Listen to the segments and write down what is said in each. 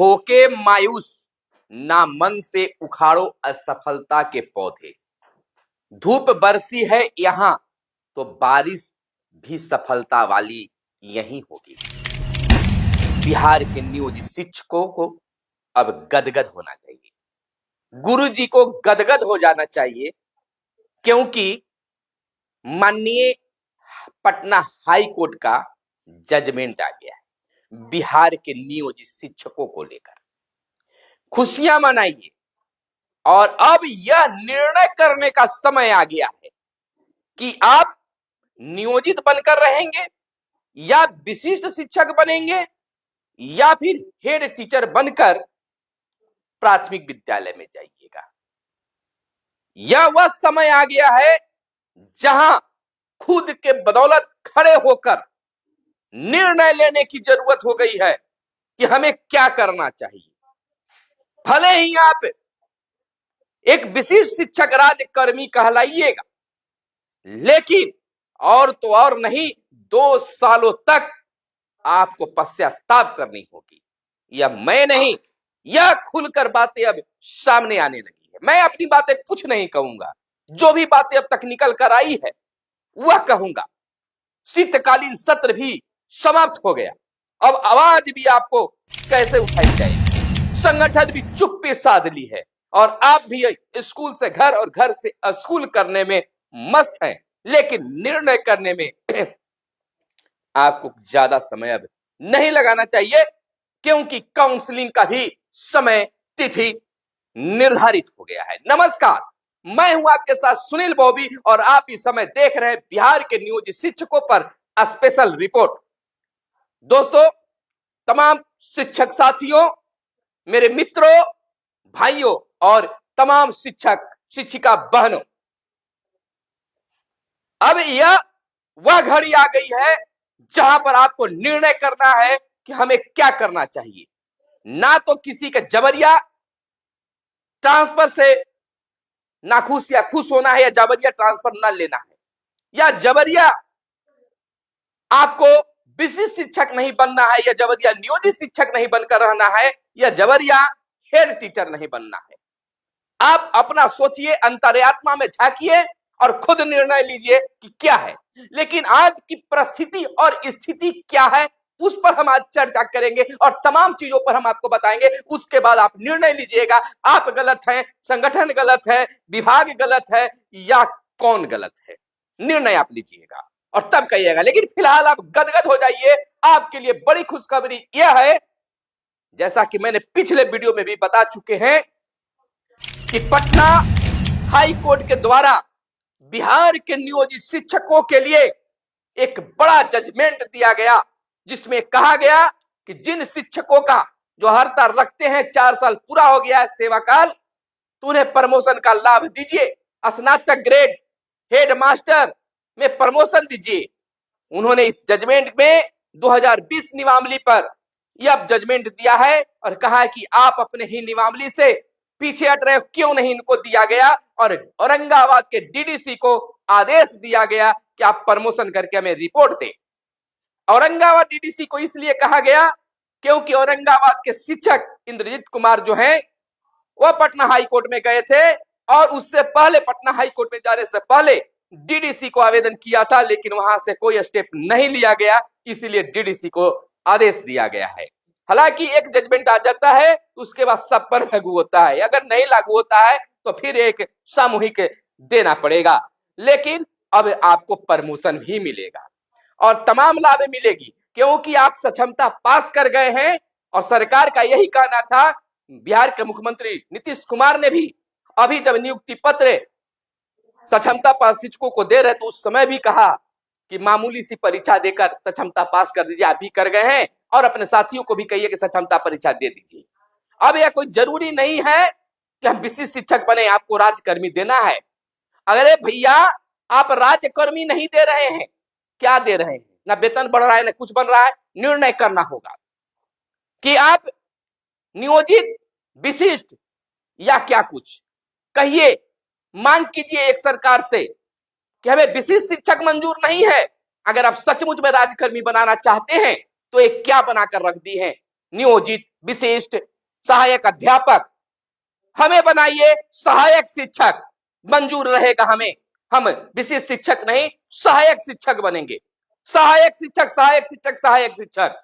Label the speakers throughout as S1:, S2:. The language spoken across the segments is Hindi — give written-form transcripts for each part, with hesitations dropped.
S1: होके मायूस ना मन से उखाड़ो असफलता के पौधे। धूप बरसी है यहां तो बारिश भी सफलता वाली यहीं होगी। बिहार के नियोजित शिक्षकों को अब गदगद होना चाहिए, गुरुजी को गदगद हो जाना चाहिए, क्योंकि माननीय पटना हाई कोर्ट का जजमेंट आ गया है बिहार के नियोजित शिक्षकों को लेकर। खुशियां मनाइए और अब यह निर्णय करने का समय आ गया है कि आप नियोजित बनकर रहेंगे या विशिष्ट शिक्षक बनेंगे या फिर हेड टीचर बनकर प्राथमिक विद्यालय में जाइएगा। यह वह समय आ गया है जहां खुद के बदौलत खड़े होकर निर्णय लेने की जरूरत हो गई है कि हमें क्या करना चाहिए। भले ही आप एक विशिष्ट शिक्षक राज्यकर्मी कहलाइएगा, लेकिन और तो और नहीं, 2 सालों तक आपको पश्चाताप करनी होगी। यह मैं नहीं, यह खुलकर बातें अब सामने आने लगी है। मैं अपनी बातें कुछ नहीं कहूंगा, जो भी बातें अब तक निकल कर आई है वह कहूंगा। शीतकालीन सत्र भी समाप्त हो गया, अब आवाज भी आपको कैसे उठाई जाएगी। संगठन भी चुप्पी साध ली है और आप भी स्कूल से घर और घर से स्कूल करने में मस्त हैं, लेकिन निर्णय करने में आपको ज्यादा समय अब नहीं लगाना चाहिए, क्योंकि काउंसलिंग का भी समय तिथि निर्धारित हो गया है। नमस्कार, मैं हूं आपके साथ सुनील बॉबी और आप इस समय देख रहे हैं बिहार के नियोजित शिक्षकों पर स्पेशल रिपोर्ट। दोस्तों, तमाम शिक्षक साथियों, मेरे मित्रों, भाइयों और तमाम शिक्षक शिक्षिका बहनों, अब यह वह घड़ी आ गई है जहां पर आपको निर्णय करना है कि हमें क्या करना चाहिए। ना तो किसी का जबरिया ट्रांसफर से नाखुश या खुश होना है, या जबरिया ट्रांसफर न लेना है, या जबरिया आपको विशिष्ट शिक्षक नहीं बनना है, या जबरिया नियोजित शिक्षक नहीं बनकर रहना है, या जबरिया हेड टीचर नहीं बनना है। आप अपना सोचिए, अंतर्यात्मा में झांकिए और खुद निर्णय लीजिए कि क्या है। लेकिन आज की परिस्थिति और स्थिति क्या है, उस पर हम आज चर्चा करेंगे और तमाम चीजों पर हम आपको बताएंगे। उसके बाद आप निर्णय लीजिएगा, आप गलत हैं, संगठन गलत है, विभाग गलत है, या कौन गलत है। निर्णय आप लीजिएगा और तब कहिएगा। लेकिन फिलहाल आप गदगद हो जाइए, आपके लिए बड़ी खुशखबरी यह है, जैसा कि मैंने पिछले वीडियो में भी बता चुके हैं, कि पटना हाई कोर्ट के द्वारा बिहार के नियोजित शिक्षकों के लिए एक बड़ा जजमेंट दिया गया, जिसमें कहा गया कि जिन शिक्षकों का जो हड़ता रखते हैं 4 साल पूरा हो गया है सेवा काल, तो उन्हें प्रमोशन का लाभ दीजिए। स्नातक ग्रेड हेड मास्टर में प्रमोशन दीजिए। उन्होंने इस जजमेंट में 2020 नियमावली पर यह जजमेंट दिया है और कहा है कि आप अपने ही नियमावली से पीछे हट रहे, क्यों नहीं इनको दिया गया। और औरंगाबाद के डीडीसी को आदेश दिया गया कि आप प्रमोशन करके हमें रिपोर्ट दें। औरंगाबाद डीडीसी को इसलिए कहा गया क्योंकि औरंगाबाद के शिक्षक इंद्रजीत कुमार जो हैं, वह पटना हाई कोर्ट में गए थे और उससे पहले, पटना हाई कोर्ट में जाने से पहले डीडीसी को आवेदन किया था, लेकिन वहां से कोई स्टेप नहीं लिया गया, इसीलिए डीडीसी को आदेश दिया गया है। हालांकि एक जजमेंट आ जाता है, उसके बाद सब पर लागू होता है। अगर नहीं लागू होता है तो फिर एक सामूहिक देना पड़ेगा, लेकिन अब आपको प्रमोशन भी मिलेगा और तमाम लाभ मिलेगी, क्योंकि आप सक्षमता पास कर गए हैं। और सरकार का यही कहना था, बिहार के मुख्यमंत्री नीतीश कुमार ने भी अभी जब नियुक्ति पत्र सक्षमता पास शिक्षकों को दे रहे तो उस समय भी कहा कि मामूली सी परीक्षा देकर सक्षमता पास कर दीजिए। आप भी कर गए हैं और अपने साथियों को भी कहिए कि सक्षमता परीक्षा दे दीजिए। अब यह कोई जरूरी नहीं है कि हम विशिष्ट शिक्षक बने, आपको राज्यकर्मी देना है। अरे भैया, आप राज्यकर्मी नहीं दे रहे हैं, क्या दे रहे हैं? ना वेतन बढ़ रहा है, ना कुछ बन रहा है। निर्णय करना होगा कि आप नियोजित, विशिष्ट या क्या कुछ। कहिए, मांग कीजिए एक सरकार से कि हमें विशिष्ट शिक्षक मंजूर नहीं है। अगर आप सचमुच में राज्यकर्मी बनाना चाहते हैं तो एक क्या बनाकर रख दी है, नियोजित विशिष्ट सहायक अध्यापक, हमें बनाइए सहायक शिक्षक। मंजूर रहेगा हमें, हम विशिष्ट शिक्षक नहीं सहायक शिक्षक बनेंगे। सहायक शिक्षक, सहायक शिक्षक, सहायक शिक्षक।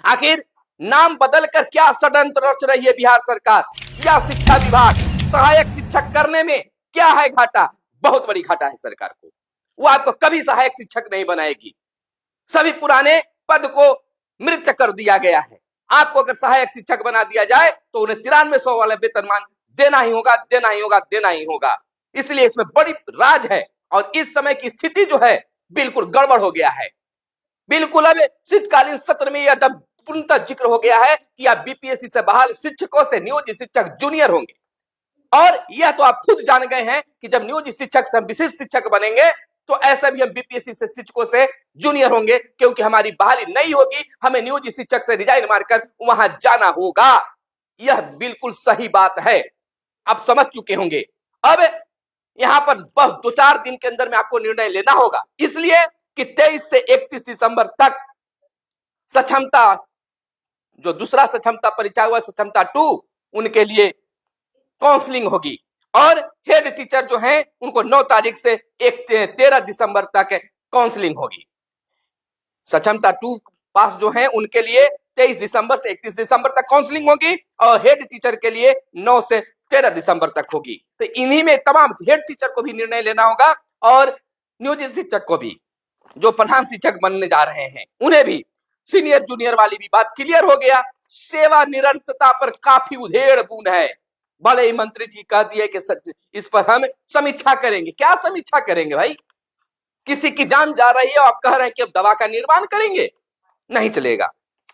S1: आखिर नाम बदलकर क्या षड्यंत्र रच रही है बिहार सरकार या शिक्षा विभाग? सहायक शिक्षक करने में क्या है घाटा? बहुत बड़ी घाटा है सरकार को। वो आपको कभी सहायक शिक्षक नहीं बनाएगी। सभी पुराने पद को मृत कर दिया गया है। आपको अगर सहायक शिक्षक बना दिया जाए तो उन्हें 9300 वाला वेतनमान देना ही होगा, देना ही होगा, देना ही होगा। इसलिए इसमें बड़ी राज है और इस समय की स्थिति जो है बिल्कुल गड़बड़ हो गया है। बिल्कुल अब शीतकालीन सत्र में यह जब पूर्णतः जिक्र हो गया है कि आप बीपीएससी से बहाल शिक्षकों से नियोजित शिक्षक जूनियर होंगे। और यह तो आप खुद जान गए हैं कि जब नियोजित शिक्षक से हम विशिष्ट शिक्षक बनेंगे तो ऐसा भी हम बीपीएससी से शिक्षकों से जूनियर होंगे, क्योंकि हमारी बहाली नहीं होगी, हमें नियोजित शिक्षक से रिजाइन मारकर वहां जाना होगा। यह बिल्कुल सही बात है, आप समझ चुके होंगे। अब यहां पर बस 2-4 दिन के अंदर में आपको निर्णय लेना होगा, इसलिए कि 23 से 31 दिसंबर तक सक्षमता, जो दूसरा सक्षमता परीक्षा हुआ सक्षमता 2, उनके लिए काउंसलिंग होगी और हेड टीचर जो हैं उनको 9 तारीख से 13 दिसंबर तक काउंसलिंग होगी। सक्षमता 2 पास जो हैं उनके लिए 23 दिसंबर से 31 दिसंबर तक काउंसलिंग होगी और हेड टीचर के लिए 9 से 13 दिसंबर तक होगी। तो इन्हीं में तमाम हेड टीचर को भी निर्णय लेना होगा और नियोजित शिक्षक को भी, जो प्रधान शिक्षक बनने जा रहे हैं उन्हें भी। सीनियर जूनियर वाली भी बात क्लियर हो गया। सेवा निरंतरता पर काफी उधेड़ बुन है। भले ही मंत्री जी कह दिए कि इस पर हम समीक्षा करेंगे। क्या समीक्षा करेंगे भाई? किसी की जान जा रही है और आप कह रहे हैं कि अब दवा का निर्माण करेंगे? नहीं चलेगा।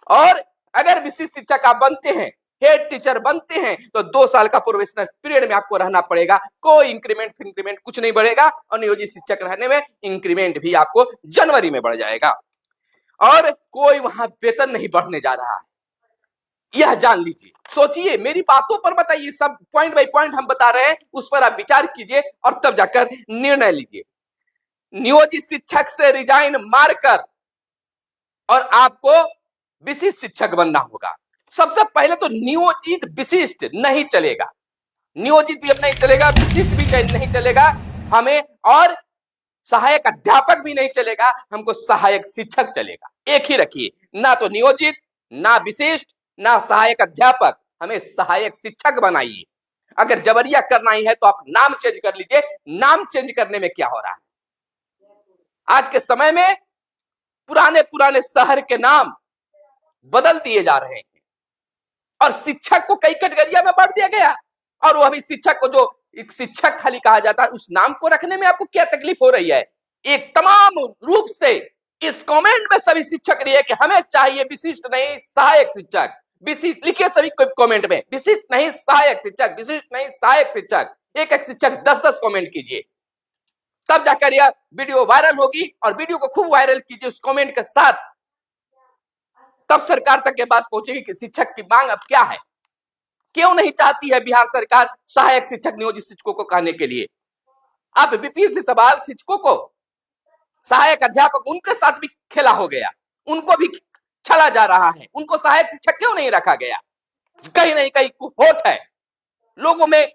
S1: और अगर विशिष्ट शिक्षक आप बनते हैं, हेड टीचर बनते हैं, तो 2 साल का प्रोबेशनल पीरियड में आपको रहना पड़ेगा। कोई इंक्रीमेंट कुछ नहीं बढ़ेगा और नियोजित शिक्षक रहने में इंक्रीमेंट भी आपको जनवरी में बढ़ जाएगा और कोई वहां वेतन नहीं बढ़ने जा रहा है। यह जान लीजिए, सोचिए, मेरी बातों पर मत आइए, सब पॉइंट बाय पॉइंट हम बता रहे हैं, उस पर आप विचार कीजिए और तब जाकर निर्णय लीजिए। नियोजित शिक्षक से रिजाइन मारकर और आपको विशिष्ट शिक्षक बनना होगा। सबसे पहले तो नियोजित विशिष्ट नहीं चलेगा, नियोजित भी अब नहीं चलेगा, विशिष्ट भी नहीं चलेगा हमें, और सहायक अध्यापक भी नहीं चलेगा, हमको सहायक शिक्षक चलेगा। एक ही रखिए, ना तो नियोजित, ना विशिष्ट, ना सहायक अध्यापक, हमें सहायक शिक्षक बनाइए। अगर जबरिया करना ही है तो आप नाम चेंज कर लीजिए। नाम चेंज करने में क्या हो रहा है? आज के समय में पुराने पुराने शहर के नाम बदल दिए जा रहे हैं और शिक्षक को कई कैटेगरिया में बांट दिया गया। और वो अभी शिक्षक को, जो एक शिक्षक खाली कहा जाता है, उस नाम को रखने में आपको क्या तकलीफ हो रही है? एक तमाम रूप से इस कमेंट में सभी शिक्षक रही है कि हमें चाहिए विशिष्ट नहीं सहायक शिक्षक। विशिष्ट लिखिए सभी कमेंट में, विशिष्ट नहीं सहायक शिक्षक, विशिष्ट नहीं सहायक शिक्षक। एक एक शिक्षक 10-10 कमेंट कीजिए, तब जाकर यह वीडियो वायरल होगी। और वीडियो को खूब वायरल कीजिए उस कमेंट के साथ, तब सरकार तक ये बात पहुंचेगी कि शिक्षक की मांग अब क्या है। क्यों नहीं चाहती है बिहार सरकार सहायक शिक्षक नियोजित शिक्षकों को कहने के लिए? आप बीपीएससी से बहाल शिक्षकों को, सहायक अध्यापक, उनके साथ भी खेला हो गया, उनको भी छला जा रहा है। उनको सहायक शिक्षक क्यों नहीं रखा गया? कहीं नहीं कहीं होठ है, लोगों में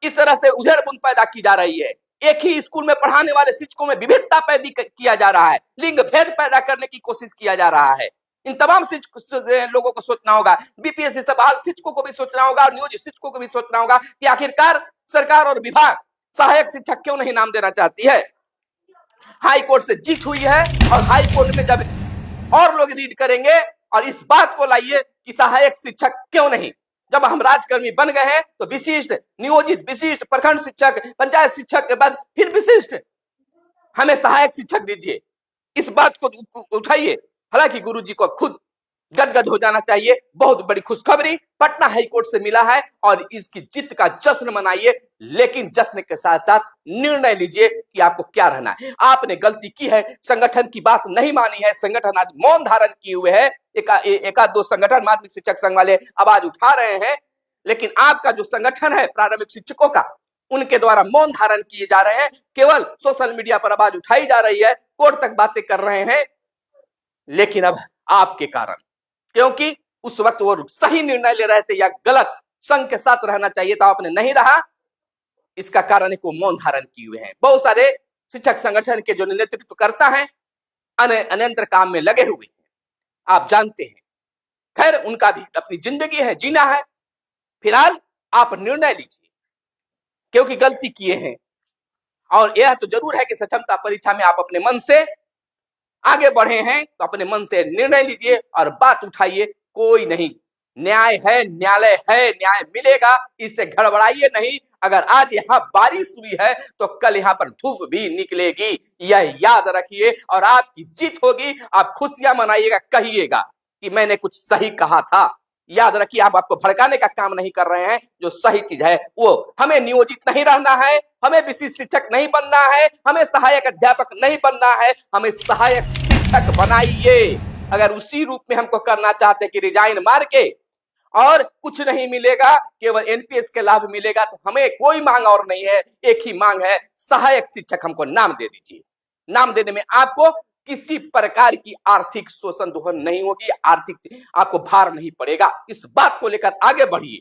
S1: इस तरह से उधेड़-बुन पैदा की जा रही है। एक ही स्कूल में पढ़ाने वाले शिक्षकों में विविधता पैदा किया जा रहा है, लिंग भेद पैदा करने की कोशिश किया जा रहा है। इन तमाम लोगों को सोचना होगा, बीपीएससी से बहाल शिक्षकों को भी सोचना होगा और नियोजित शिक्षकों को भी सोचना होगा कि आखिरकार सरकार और विभाग सहायक शिक्षक क्यों नहीं नाम देना चाहती है। हाई कोर्ट से जीत हुई है और हाई कोर्ट में जब और लोग रीड करेंगे और इस बात को लाइए कि सहायक शिक्षक क्यों नहीं। जब हम राजकर्मी बन गए हैं तो विशिष्ट, नियोजित, विशिष्ट, प्रखंड शिक्षक, पंचायत शिक्षक के बाद फिर विशिष्ट, हमें सहायक शिक्षक दीजिए। इस बात को उठाइए। हालांकि गुरुजी को खुद गदगद हो जाना चाहिए। बहुत बड़ी खुशखबरी पटना हाईकोर्ट से मिला है और इसकी जीत का जश्न मनाइए, लेकिन जश्न के साथ साथ निर्णय लीजिए कि आपको क्या रहना है। आपने गलती की है, संगठन की बात नहीं मानी है, संगठन आज मौन धारण किए हुए है। एका दो संगठन माध्यमिक शिक्षक संघ वाले आवाज उठा रहे हैं, लेकिन आपका जो संगठन है प्रारंभिक शिक्षकों का, उनके द्वारा मौन धारण किए जा रहे हैं। केवल सोशल मीडिया पर आवाज उठाई जा रही है, कोर्ट तक बातें कर रहे हैं, लेकिन अब आपके कारण, क्योंकि उस वक्त वो सही निर्णय ले रहे थे या गलत, संघ के साथ रहना चाहिए था, आपने नहीं रहा। इसका कारण है कि मौन धारण किए हुए हैं। बहुत सारे शिक्षक संगठन के जो नेतृत्व करता है अन्यंत्र काम में लगे हुए हैं, आप जानते हैं। खैर, उनका भी अपनी जिंदगी है, जीना है। फिलहाल आप निर्णय लीजिए, क्योंकि गलती किए हैं। और यह तो जरूर है कि सक्षमता परीक्षा में आप अपने मन से आगे बढ़े हैं, तो अपने मन से निर्णय लीजिए और बात उठाइए। कोई नहीं, न्याय है, न्यायालय है, न्याय मिलेगा, इससे गड़बड़ाइए नहीं। अगर आज यहाँ बारिश हुई है तो कल यहाँ पर धूप भी निकलेगी, यह याद रखिए। और आपकी जीत होगी, आप खुशियां मनाइएगा, कहिएगा कि मैंने कुछ सही कहा था। याद रखिए, आप आपको भड़काने का काम नहीं कर रहे हैं। जो सही चीज है वो, हमें नियोजित नहीं रहना है, हमें विशिष्ट शिक्षक नहीं बनना है, हमें सहायक अध्यापक नहीं बनना है, हमें सहायक शिक्षक बनाइए। अगर उसी रूप में हमको करना चाहते कि रिजाइन मार के और कुछ नहीं मिलेगा, केवल एनपीएस के लाभ मिलेगा, तो हमें कोई मांग और नहीं है। एक ही मांग है, सहायक शिक्षक हमको नाम दे दीजिए। नाम देने में आपको किसी प्रकार की आर्थिक शोषण दोहन नहीं होगी, आर्थिक आपको भार नहीं पड़ेगा। इस बात को लेकर आगे बढ़िए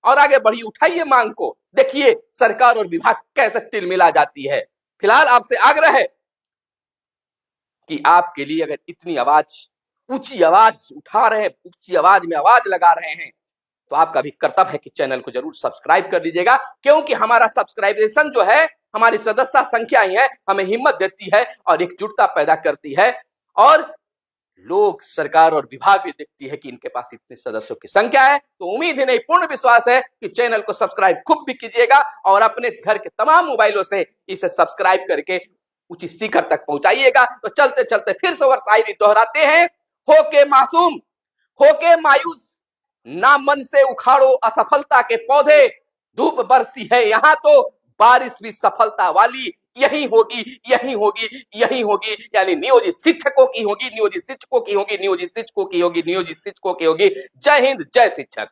S1: और आगे बढ़िए, उठाइए मांग को। देखिए सरकार और विभाग कैसे तिलमिला जाती है। फिलहाल आपसे आग्रह है कि आपके लिए अगर इतनी ऊंची आवाज उठा रहे हैं, ऊंची आवाज में आवाज लगा रहे हैं, तो आपका भी कर्तव्य है कि चैनल को जरूर सब्सक्राइब कर लीजिएगा। क्योंकि हमारा सब्सक्राइबेशन जो है, हमारी सदस्यता संख्या ही है, हमें हिम्मत देती है और एकजुटता पैदा करती है। और लोग, सरकार और विभाग भी देखती है कि इनके पास इतने सदस्यों की संख्या है। तो उम्मीद ही नहीं, पूर्ण विश्वास है कि चैनल को सब्सक्राइब खूब भी कीजिएगा और अपने घर के तमाम मोबाइलों से इसे सब्सक्राइब करके उचित शिखर तक पहुंचाइएगा। तो चलते चलते फिर से और शायरी दोहराते हैं। होके मासूम, होके मायूस, ना मन से उखाड़ो असफलता के पौधे। धूप बरसी है यहाँ तो बारिश भी सफलता वाली यही होगी, यही होगी, यही होगी। यानी नियोजित शिक्षकों की होगी, नियोजित शिक्षकों की होगी, नियोजित शिक्षकों की होगी, नियोजित शिक्षकों की होगी। जय हिंद, जय शिक्षक।